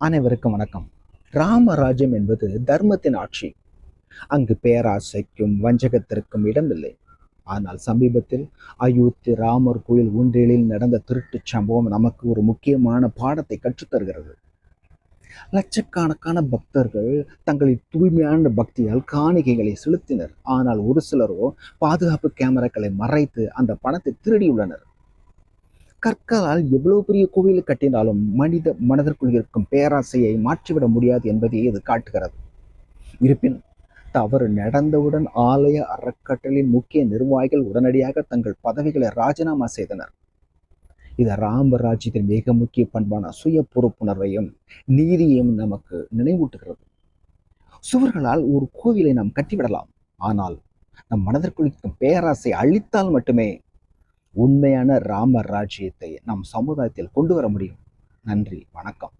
அனைவருக்கும் வணக்கம். ராமராஜ்யம் என்பது தர்மத்தின் ஆட்சி. அங்கு பேராசைக்கும் வஞ்சகத்திற்கும் இடமில்லை. ஆனால் சமீபத்தில் அயோத்தி ராமர் கோயில் ஒன்றிலில் நடந்த திருட்டுச் சம்பவம் நமக்கு ஒரு முக்கியமான பாடத்தை கற்றுத்தருகிறது. லட்சக்கணக்கான பக்தர்கள் தங்களின் தூய்மையான பக்தியால் காணிக்கைகளை செலுத்தினர். ஆனால் ஒரு சிலரோ பாதுகாப்பு கேமராக்களை மறைத்து அந்த பணத்தை திருடியுள்ளனர். கற்களால் எவ்வளவு பெரிய கோவில் கட்டினாலும் மனித மனதிற்குள் இருக்கும் பேராசையை மாற்றிவிட முடியாது என்பதை இது காட்டுகிறது. இருப்பினும் தவறு நடந்தவுடன் ஆலய அறக்கட்டளையின் முக்கிய நிர்வாகிகள் உடனடியாக தங்கள் பதவிகளை ராஜினாமா செய்தனர். இது ராமராஜ்யத்தின் மிக முக்கிய பண்பான சுய பொறுப்புணர்வையும் நீதியையும் நமக்கு நினைவூட்டுகிறது. சுவர்களால் ஒரு கோவிலை நாம் கட்டிவிடலாம், ஆனால் நம் மனதிற்குள் இருக்கும் பேராசை அழித்தால் மட்டுமே உண்மையான ராம ராஜ்யத்தை நம் சமுதாயத்தில் கொண்டு வர முடியும். நன்றி, வணக்கம்.